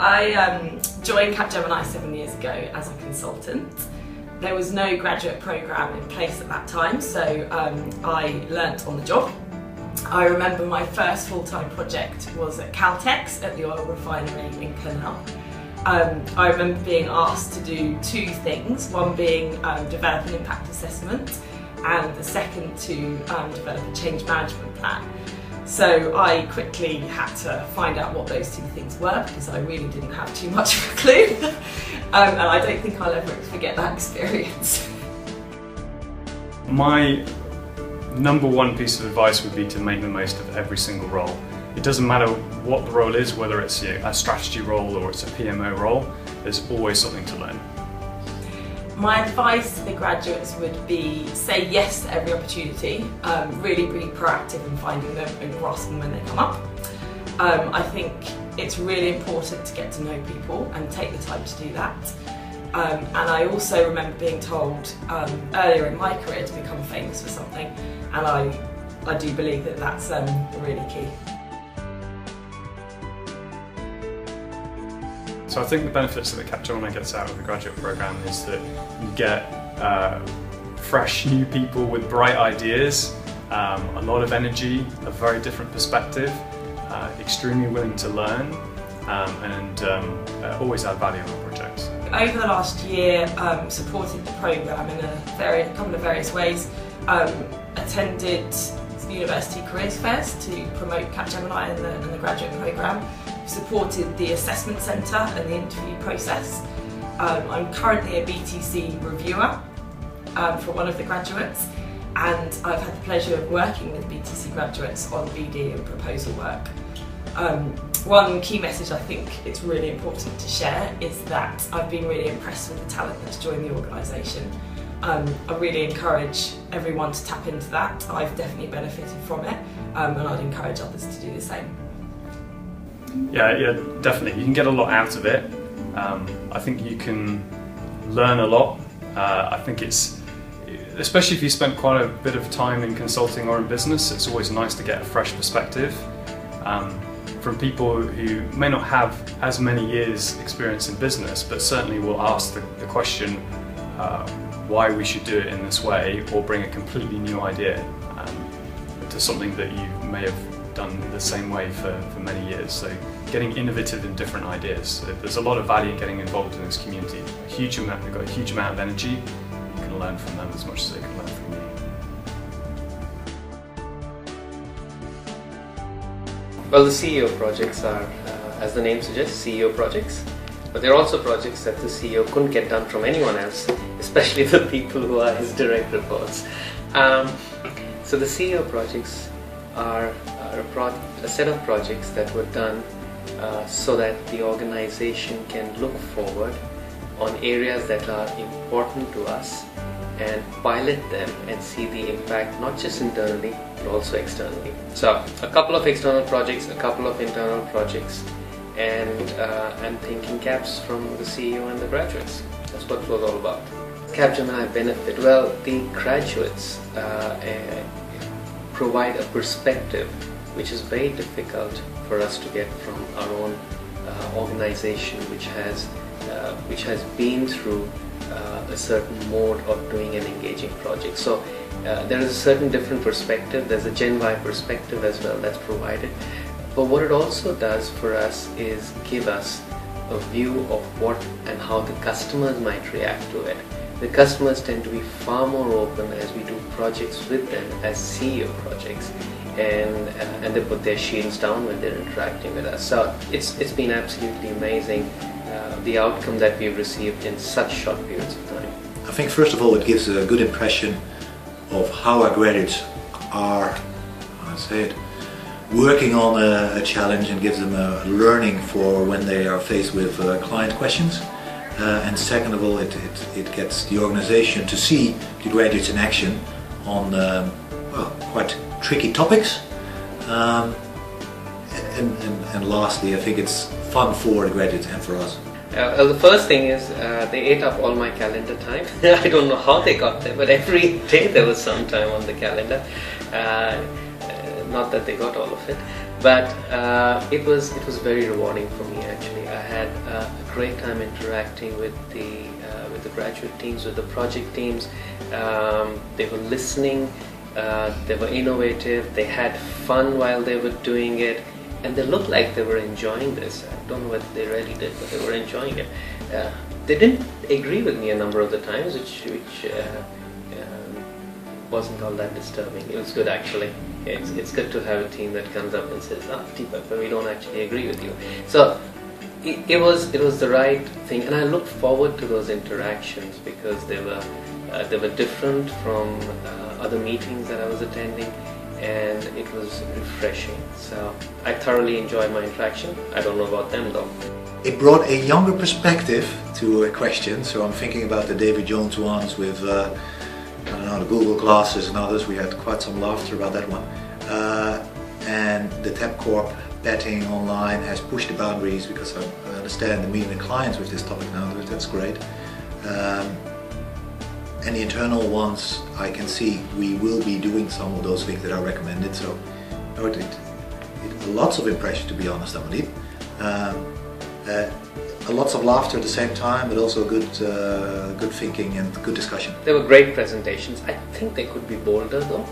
I joined Capgemini 7 years ago as a consultant. There was no graduate programme in place at that time, so I learnt on the job. I remember my first full-time project was at Caltex at the oil refinery in Clonell. I remember being asked to do two things, one being develop an impact assessment and the second to develop a change management plan. So I quickly had to find out what those two things were because I really didn't have too much of a clue. And I don't think I'll ever forget that experience. My number one piece of advice would be to make the most of every single role. It doesn't matter what the role is, whether it's a strategy role or it's a PMO role, there's always something to learn. My advice to the graduates would be say yes to every opportunity, really be proactive in finding them and grasp them when they come up. I think it's really important to get to know people and take the time to do that. And I also remember being told earlier in my career to become famous for something, and I do believe that that's really key. So I think the benefits that Capgemini gets out of the graduate programme is that you get fresh new people with bright ideas, a lot of energy, a very different perspective, extremely willing to learn, and always add value on the projects. Over the last year, supported the programme in a couple of various ways. Attended the University Careers Fairs to promote Capgemini and the graduate programme. Supported the assessment centre and the interview process. I'm currently a BTC reviewer for one of the graduates, and I've had the pleasure of working with BTC graduates on BD and proposal work. One key message I think it's really important to share is that I've been really impressed with the talent that's joined the organisation. I really encourage everyone to tap into that. I've definitely benefited from it, and I'd encourage others to do the same. Yeah, definitely. You can get a lot out of it. I think you can learn a lot. I think it's, especially if you spent quite a bit of time in consulting or in business, it's always nice to get a fresh perspective from people who may not have as many years experience in business, but certainly will ask the question why we should do it in this way, or bring a completely new idea to something that you may have done the same way for many years. So getting innovative and different ideas. So there's a lot of value in getting involved in this community. They've got a huge amount of energy. You can learn from them as much as they can learn from you. Well, the CEO projects are, as the name suggests, CEO projects. But they're also projects that the CEO couldn't get done from anyone else, especially the people who are his direct reports. So the CEO projects are a set of projects that were done so that the organization can look forward on areas that are important to us and pilot them and see the impact not just internally but also externally. So a couple of external projects, a couple of internal projects, and thinking caps from the CEO and the graduates. That's what it was all about. Capgemini benefit, well, the graduates provide a perspective which is very difficult for us to get from our own organization, which has been through a certain mode of doing an engaging project. So there is a certain different perspective. There's a Gen Y perspective as well that's provided. But what it also does for us is give us a view of what and how the customers might react to it. The customers tend to be far more open as we do projects with them as CEO projects, and they put their shields down when they're interacting with us. So it's been absolutely amazing, the outcome that we've received in such short periods of time. I think first of all it gives a good impression of how our graduates are, working on a challenge, and gives them a learning for when they are faced with client questions. And second of all, it gets the organization to see the graduates in action on quite tricky topics. And lastly, I think it's fun for the graduates and for us. Well, the first thing is they ate up all my calendar time. I don't know how they got there, but every day there was some time on the calendar. not that they got all of it, but it was very rewarding for me actually. I had a great time interacting with the graduate teams, with the project teams. They were listening, they were innovative, they had fun while they were doing it, and they looked like they were enjoying this. I don't know whether they really did, but they were enjoying it. They didn't agree with me a number of the times, which wasn't all that disturbing. It was good actually. It's good to have a team that comes up and says, Deepak, but we don't actually agree with you. So it was the right thing, and I looked forward to those interactions because they were different from other meetings that I was attending, and it was refreshing. So I thoroughly enjoyed my interaction. I don't know about them though. It brought a younger perspective to a question, so I'm thinking about the David Jones ones with I don't know, the Google Glasses and others. We had quite some laughter about that one. And the Tabcorp betting online has pushed the boundaries because I understand the meeting the clients with this topic now. That's great. And the internal ones, I can see we will be doing some of those things that are recommended. So lots of impression, to be honest, Amandeep. Lots of laughter at the same time, but also good thinking and good discussion. They were great presentations. I think they could be bolder though.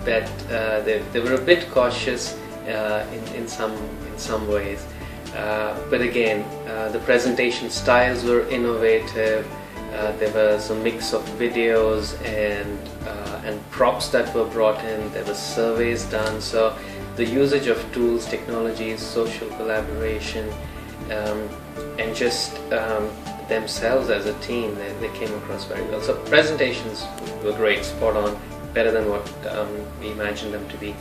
They were a bit cautious in some ways. But again, the presentation styles were innovative. There was a mix of videos and props that were brought in. There were surveys done. So the usage of tools, technologies, social collaboration, and just themselves as a team, they came across very well. So presentations were great, spot on, better than what we imagined them to be.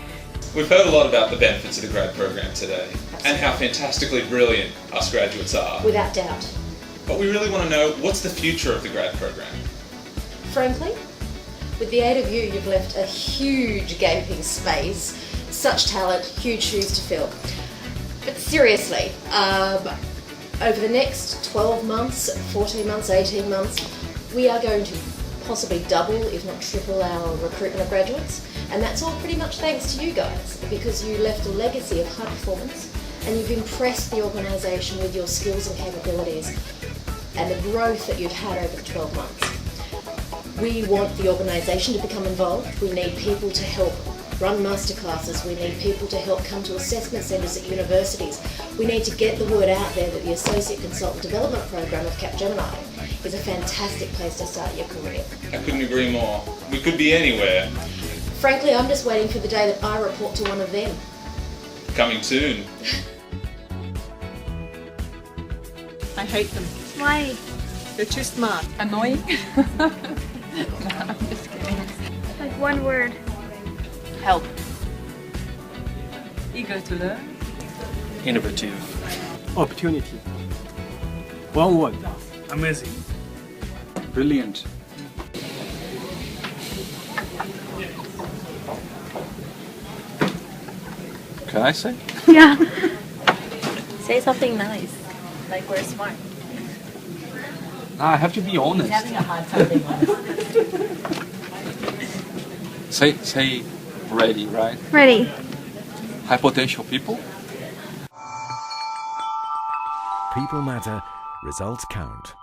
We've heard a lot about the benefits of the grad program today and how fantastically brilliant us graduates are. Without doubt. But we really want to know, what's the future of the grad program? Frankly, with the 8 of you, you've left a huge gaping space, such talent, huge shoes to fill. But seriously, over the next 12 months, 14 months, 18 months, we are going to possibly double, if not triple, our recruitment of graduates. And that's all pretty much thanks to you guys, because you left a legacy of high performance and you've impressed the organisation with your skills and capabilities and the growth that you've had over the 12 months. We want the organisation to become involved. We need people to help run masterclasses. We need people to help come to assessment centres at universities. We need to get the word out there that the Associate Consultant Development Program of Capgemini is a fantastic place to start your career. I couldn't agree more. We could be anywhere. Frankly, I'm just waiting for the day that I report to one of them. Coming soon. I hate them. Why? They're too smart. Annoying? No, I'm just kidding. Like one word. Help. Eager to learn. Innovative. Opportunity. One word. Amazing. Brilliant. Can I say? Yeah. Say something nice. Like we're smart. I have to be honest. Having a hard time being honest. Say ready, right? Ready. High potential people. People matter, results count.